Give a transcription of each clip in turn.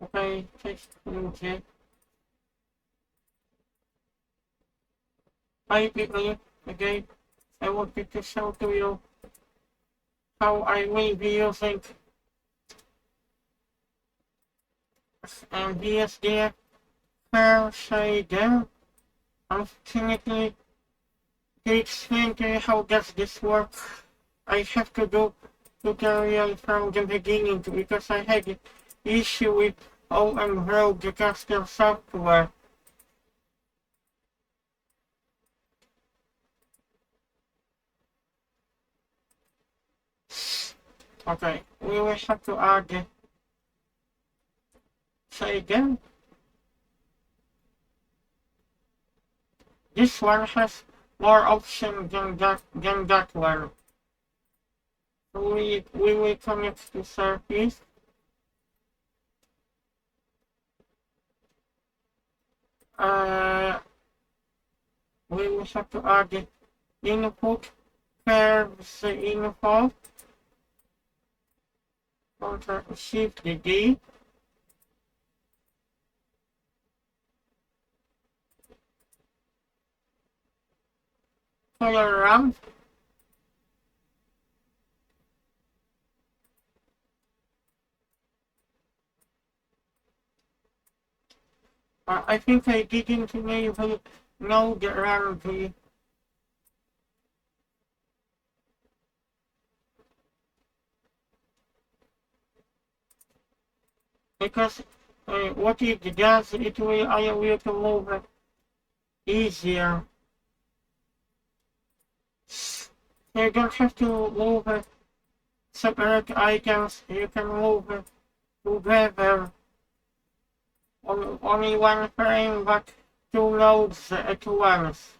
Okay, cześć ludzie. Hi people, again, I wanted to show to you how I will be using BSDF hair shader. Unfortunately, to explain to you how does this work, I have to do tutorial from the beginning because I had issue with OM Rogue, the custom software. Okay, we will have to add shader. This one has more options than that one. We will connect to surface. We will have to add the input curves info. Ctrl Shift D. Color ramp. I think I didn't enable know the ramp because what it does, it will allow you to move easier. You don't have to move separate items, you can move together on only one frame but two nodes at once.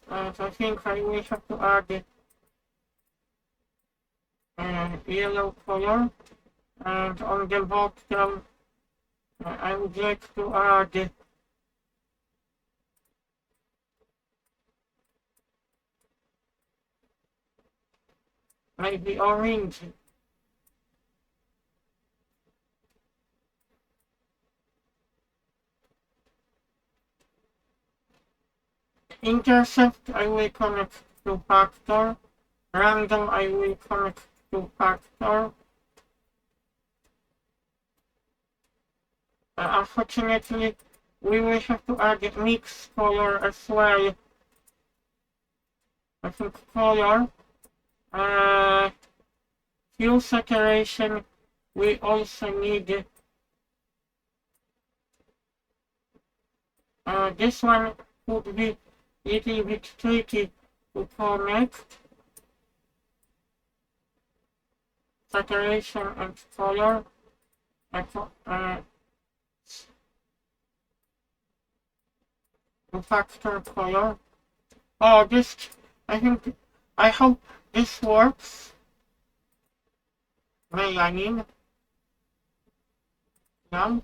And I think I will have to add yellow color, and on the bottom I would like to add maybe orange. Intercept I will connect to factor. Random I will connect to factor. Unfortunately, we will have to add mix color as well. I think color. Hue saturation, we also need this one would be a little bit tricky to connect. Saturation and color. Factor color. Oh, this, I hope this works. Melanin. Yeah.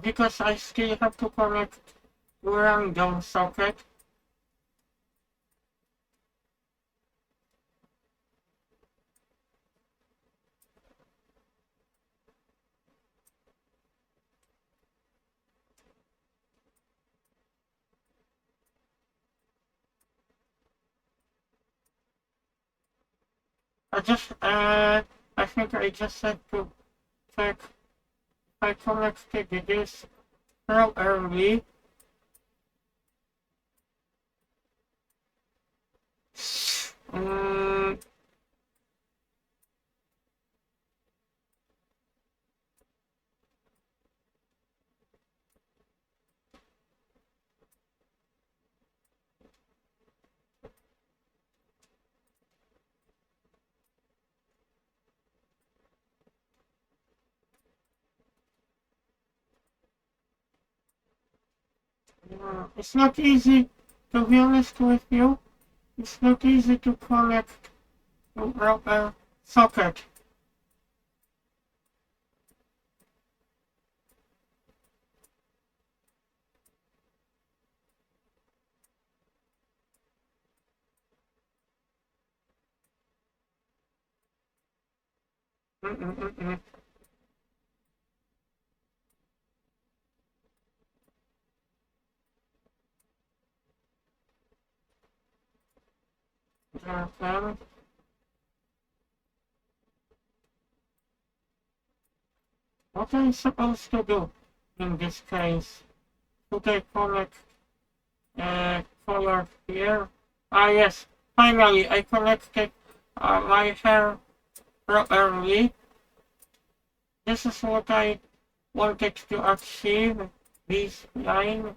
Because I still have to connect to random socket. I think I just had to check if I connected this real early. Mm, it's not easy, to be honest with you. It's not easy to connect rubber socket. Mm-mm-mm-mm. Okay. What am I supposed to do in this case? Should I connect color here? Ah yes, finally I connected my hair properly. This is what I wanted to achieve, this line.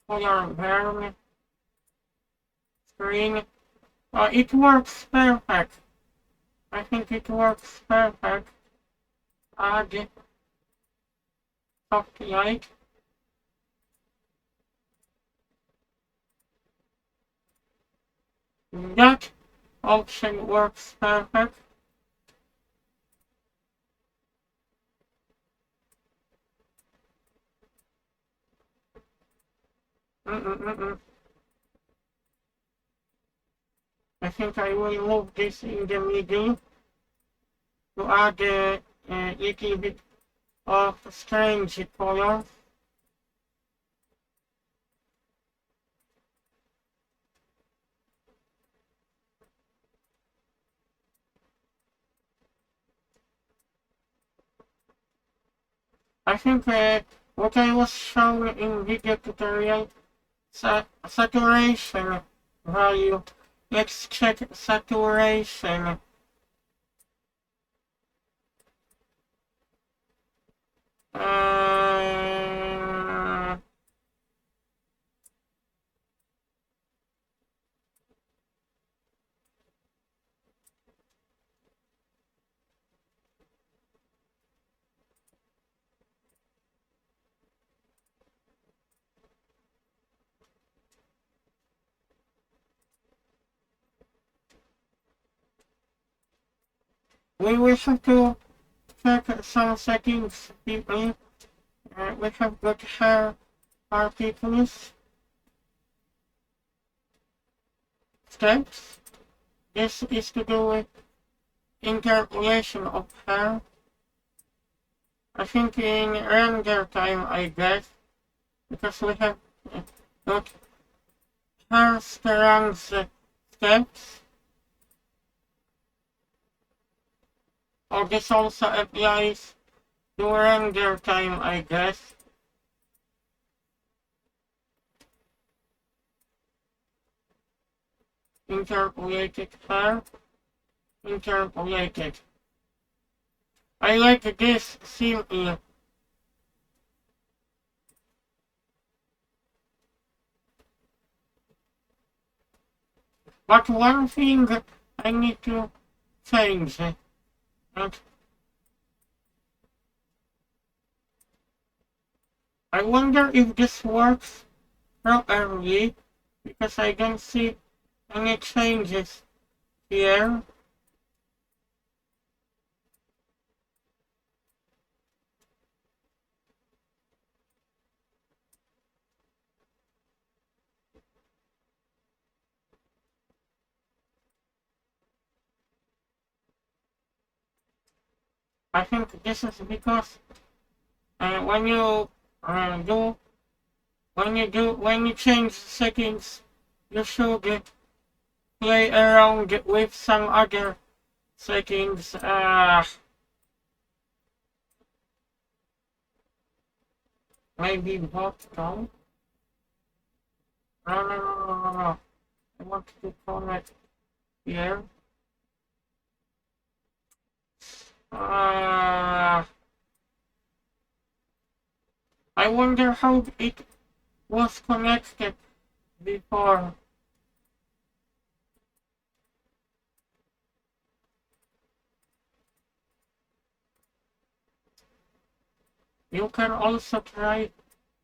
Color burn screen. It works perfect. I think it works perfect. Add soft light. That option works perfect. Mm-mm-mm-mm. I think I will move this in the middle to add a little bit of strange color. I think what I was shown in video tutorial, saturation value. Let's check saturation. Uh, we will have to check some settings, people. We have got hair particles, steps. This is to do with interpolation of hair. I think in render time, I guess, because we have got hair strands steps. Or this also applies to render time, I guess. Interpolated hair. Interpolated. I like this simply. But one thing I need to change. And I wonder if this works properly because I don't see any changes here. I think this is because when you do when you change settings, you should play around with some other settings. Maybe bottom. No. I want to connect here. I wonder how it was connected before. You can also try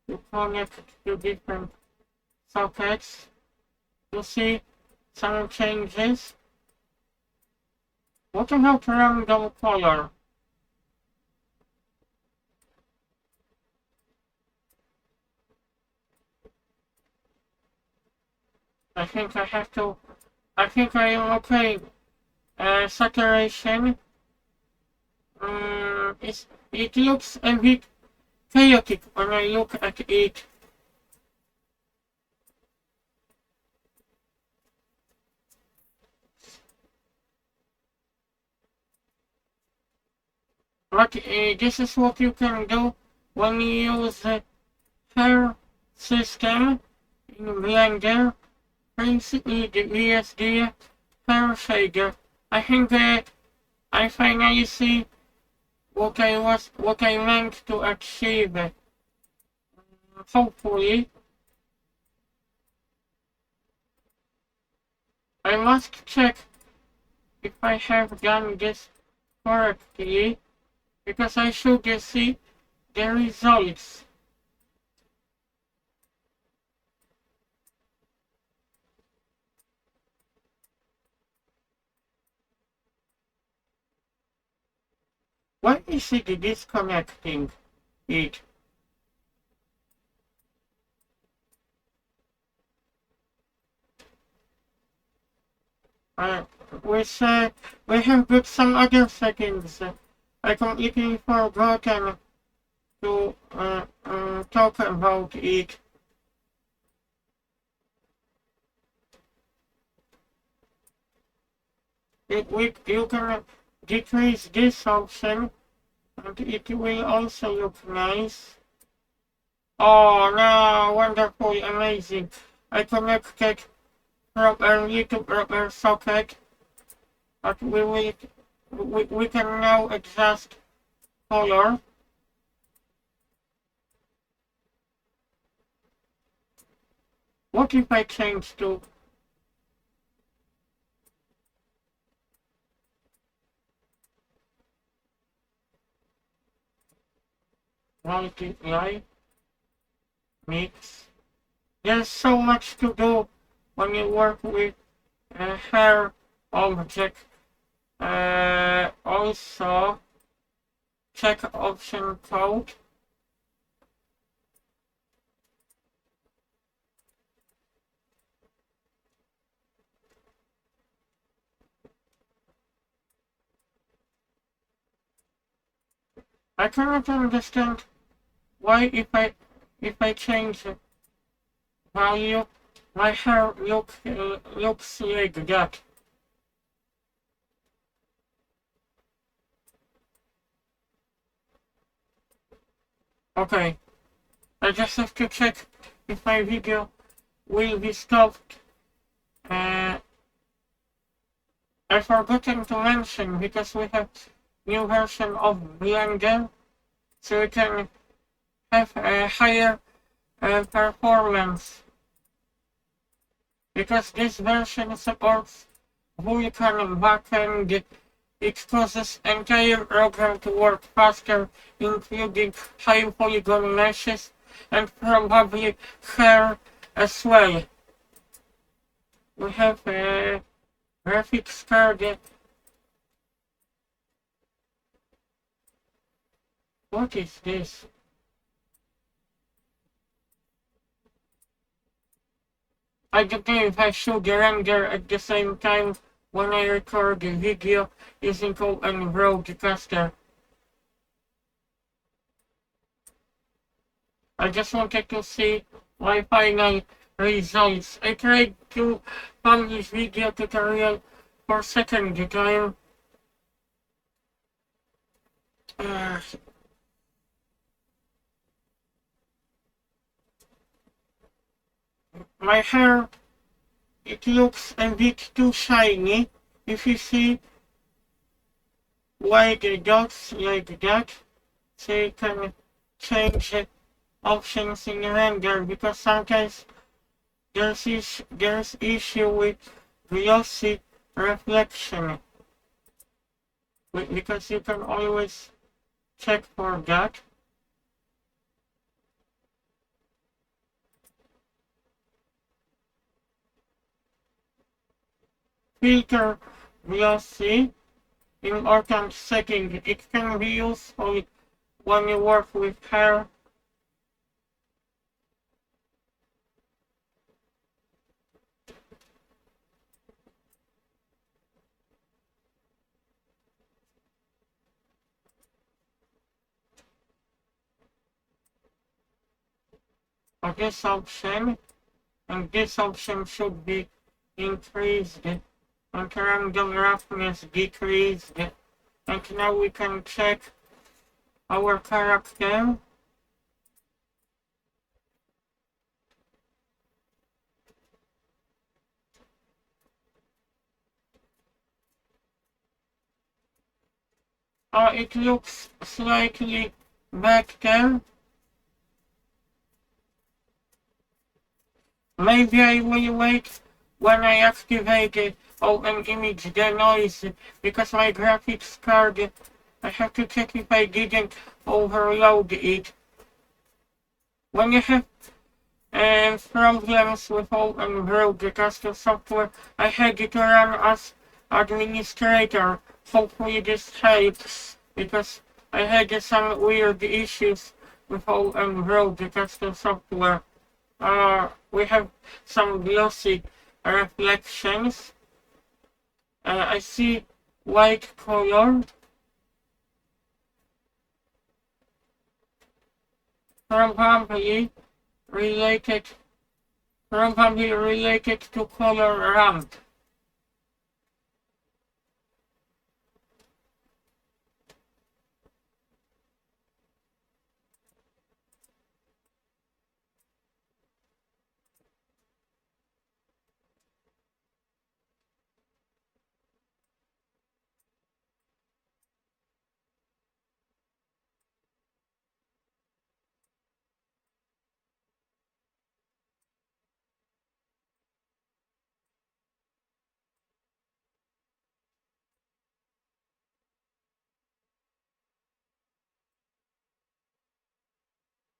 to connect to different sockets. to see some changes. What about random color? I think I have to. I think I am okay. Saturation. It looks a bit chaotic when I look at it. But this is what you can do when you use the hair system in Blender. Principled BSDF hair shader. I think I finally see what I meant to achieve. Hopefully, I must check if I have done this correctly, because I should see the results. Why is it disconnecting it? Uh, we have got some other settings. I completely forgotten to talk about it. You can decrease this option, and it will also look nice. Oh no, wonderful, amazing. I connected from a YouTube rubber socket, but we can now adjust color. What if I change to multiply, mix? There's so much to do when you work with a hair object. Also, check option code. I cannot understand why if I change value, my hair looks like that. Okay, I just have to check if my video will be stopped. I've forgotten to mention, because we have new version of Blender, so we can have a higher performance. Because this version supports Vulkan backend, it causes entire program to work faster, including high polygon meshes and probably hair as well. We have a graphics card. What is this? I don't know if I should render at the same time when I record the video using open broadcaster. I just wanted to see my final results. I tried to publish video tutorial for second time. My hair, it looks a bit too shiny. If you see white dots like that, so you can change the options in render, because sometimes there's issue with glossy reflection, because you can always check for that. filter glossy in organ setting. It can be useful when you work with hair. Or this option, and this option should be increased and random roughness decreased. And now we can check our character. It looks slightly better. Maybe I will wait when I activate it open image denoise because my graphics card, I have to check if I didn't overload it. When you have problems with open broadcast software, I had to run as administrator. Hopefully this helps because I had some weird issues with open broadcast software. We have some glossy reflections. I see white color. Probably related, probably related to color ramp.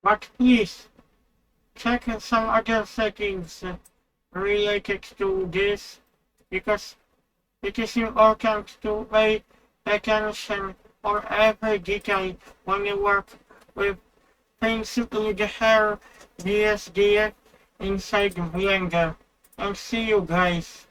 But please check some other settings related to this because it is important to pay attention on every detail when you work with Principled Hair BSDF inside Blender. And see you guys.